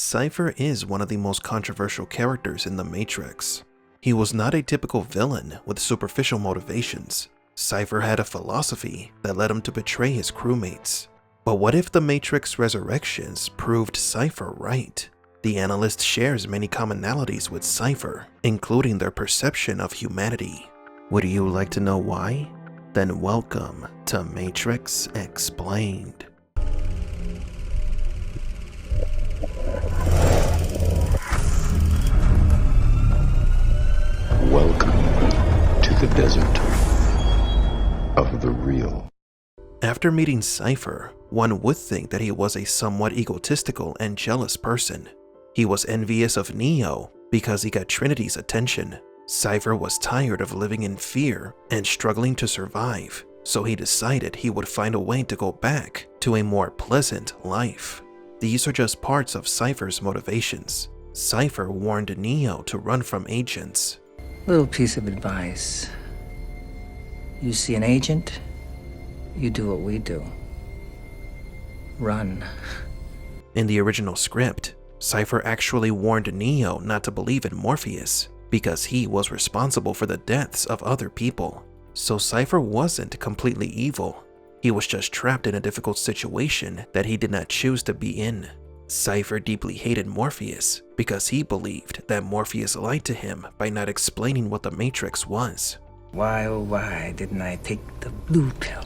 Cypher is one of the most controversial characters in The Matrix. He was not a typical villain with superficial motivations. Cypher had a philosophy that led him to betray his crewmates. But what if The Matrix Resurrections proved Cypher right? The analyst shares many commonalities with Cypher, including their perception of humanity. Would you like to know why? Then welcome to Matrix Explained. Welcome to the desert of the real. After meeting Cypher, one would think that he was a somewhat egotistical and jealous person. He was envious of Neo because he got Trinity's attention. Cypher was tired of living in fear and struggling to survive, so he decided he would find a way to go back to a more pleasant life. These are just parts of Cypher's motivations. Cypher warned Neo to run from agents. Little piece of advice. You see an agent, you do what we do. Run. In the original script, Cypher actually warned Neo not to believe in Morpheus because he was responsible for the deaths of other people. So Cypher wasn't completely evil. He was just trapped in a difficult situation that he did not choose to be in. Cypher deeply hated Morpheus because he believed that Morpheus lied to him by not explaining what the Matrix was. Why, oh why didn't I take the blue pill?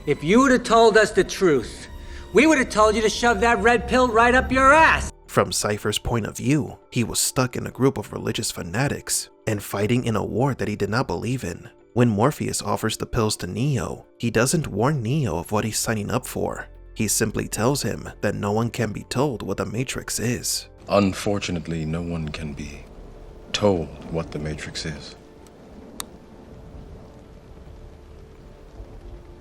If you would have told us the truth, we would have told you to shove that red pill right up your ass. From Cypher's point of view, he was stuck in a group of religious fanatics and fighting in a war that he did not believe in. When Morpheus offers the pills to Neo, he doesn't warn Neo of what he's signing up for. He simply tells him that no one can be told what the Matrix is. Unfortunately, no one can be told what the Matrix is.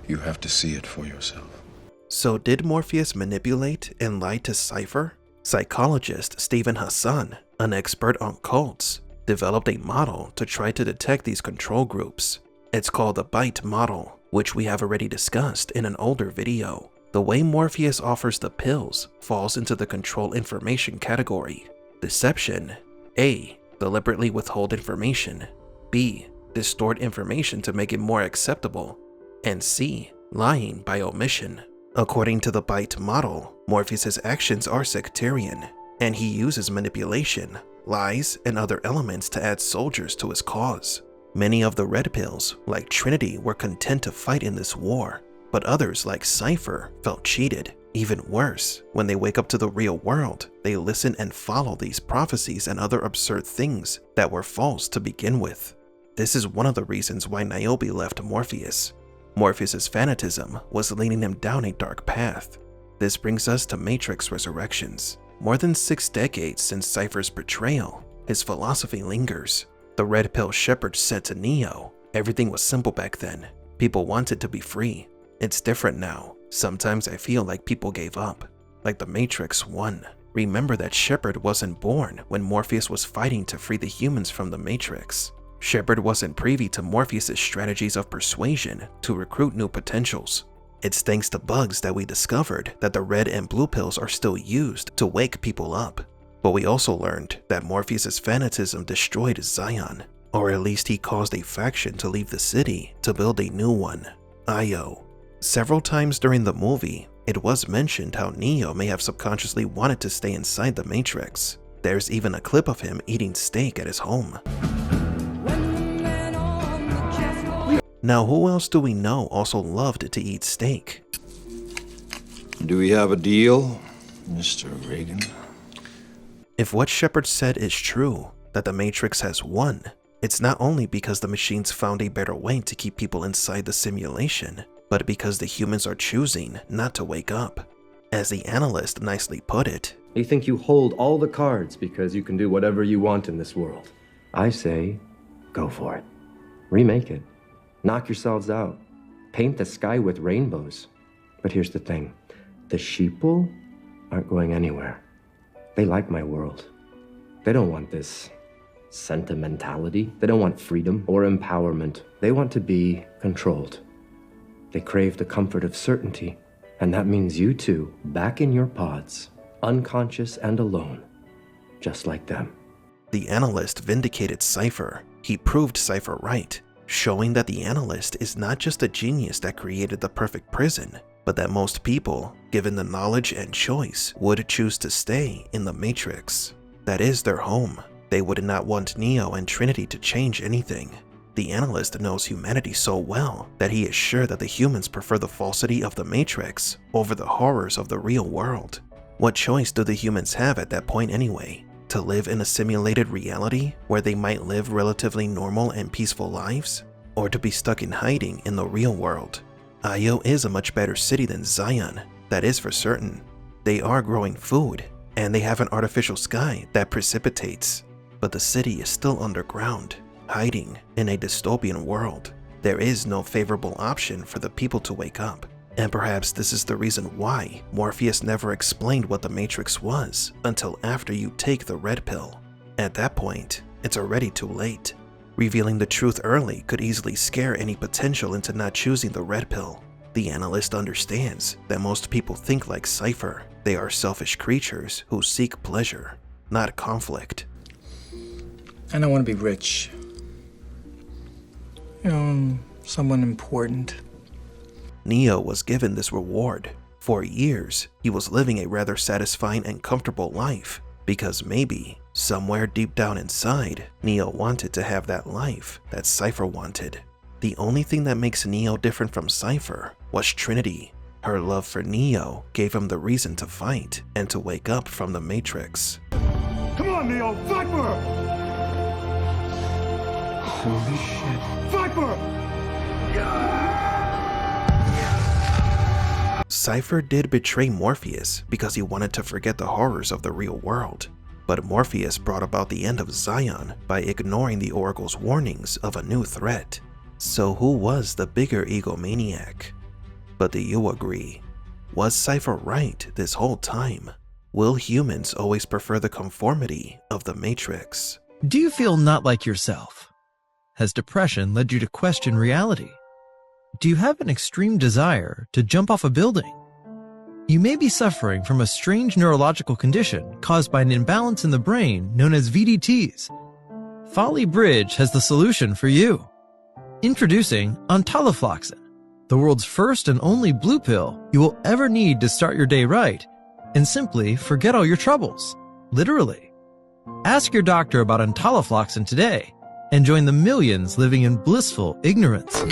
You have to see it for yourself. So did Morpheus manipulate and lie to Cypher? Psychologist Stephen Hassan, an expert on cults, developed a model to try to detect these control groups. It's called the BITE model, which we have already discussed in an older video. The way Morpheus offers the pills falls into the control information category. Deception. A. Deliberately withhold information. B. Distort information to make it more acceptable. And C. Lying by omission. According to the BITE model, Morpheus's actions are sectarian, and he uses manipulation, lies, and other elements to add soldiers to his cause. Many of the red pills, like Trinity, were content to fight in this war, but others, like Cypher, felt cheated. Even worse, when they wake up to the real world, they listen and follow these prophecies and other absurd things that were false to begin with. This is one of the reasons why Niobe left Morpheus. Morpheus's fanatism was leading him down a dark path. This brings us to Matrix Resurrections. More than 6 decades since Cypher's betrayal, his philosophy lingers. The red pill Shepard said to Neo, everything was simple back then. People wanted to be free. It's different now. Sometimes I feel like people gave up, like the Matrix won. Remember that Shepard wasn't born when Morpheus was fighting to free the humans from the Matrix. Shepard wasn't privy to Morpheus's strategies of persuasion to recruit new potentials. It's thanks to bugs that we discovered that the red and blue pills are still used to wake people up. But we also learned that Morpheus's fanatism destroyed Zion, or at least he caused a faction to leave the city to build a new one, Io. Several times during the movie, it was mentioned how Neo may have subconsciously wanted to stay inside the Matrix. There's even a clip of him eating steak at his home. Now, who else do we know also loved to eat steak? Do we have a deal, Mr. Reagan? If what Shepard said is true, that the Matrix has won, it's not only because the machines found a better way to keep people inside the simulation, but because the humans are choosing not to wake up. As the analyst nicely put it, You think you hold all the cards because you can do whatever you want in this world. I say, go for it. Remake it. Knock yourselves out. Paint the sky with rainbows. But here's the thing. The sheeple aren't going anywhere. They like my world. They don't want this sentimentality. They don't want freedom or empowerment. They want to be controlled. They crave the comfort of certainty. And that means you two, back in your pods, unconscious and alone, just like them. The analyst vindicated Cypher. He proved Cypher right, showing that the analyst is not just a genius that created the perfect prison, but that most people, given the knowledge and choice, would choose to stay in the Matrix. That is their home. They would not want Neo and Trinity to change anything. The analyst knows humanity so well that he is sure that the humans prefer the falsity of the Matrix over the horrors of the real world. What choice do the humans have at that point anyway? To live in a simulated reality where they might live relatively normal and peaceful lives? Or to be stuck in hiding in the real world? Io is a much better city than Zion, that is for certain. They are growing food, and they have an artificial sky that precipitates. But the city is still underground, hiding in a dystopian world. There is no favorable option for the people to wake up. And perhaps this is the reason why Morpheus never explained what the Matrix was until after you take the red pill. At that point, it's already too late. Revealing the truth early could easily scare any potential into not choosing the red pill. The analyst understands that most people think like Cypher. They are selfish creatures who seek pleasure, not conflict. I don't want to be rich. Someone important. Neo was given this reward. For years, he was living a rather satisfying and comfortable life, because maybe, somewhere deep down inside, Neo wanted to have that life that Cypher wanted. The only thing that makes Neo different from Cypher was Trinity. Her love for Neo gave him the reason to fight and to wake up from the Matrix. Come on, Neo! Viper! Holy shit. Viper! Cypher did betray Morpheus because he wanted to forget the horrors of the real world. But Morpheus brought about the end of Zion by ignoring the Oracle's warnings of a new threat. So who was the bigger egomaniac? But do you agree? Was Cypher right this whole time? Will humans always prefer the conformity of the Matrix? Do you feel not like yourself? Has depression led you to question reality? Do you have an extreme desire to jump off a building? You may be suffering from a strange neurological condition caused by an imbalance in the brain known as VDTs. Folly Bridge has the solution for you. Introducing Entalofloxacin, the world's first and only blue pill you will ever need to start your day right and simply forget all your troubles, literally. Ask your doctor about Entalofloxacin today and join the millions living in blissful ignorance.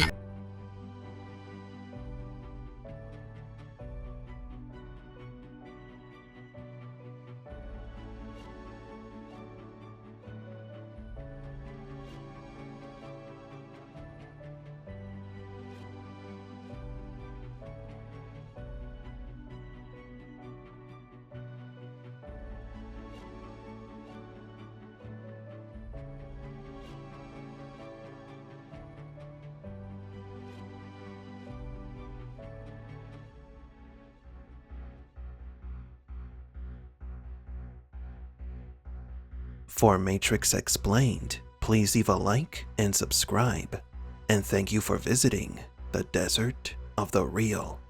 For Matrix Explained, please leave a like and subscribe. And thank you for visiting the Desert of the Real.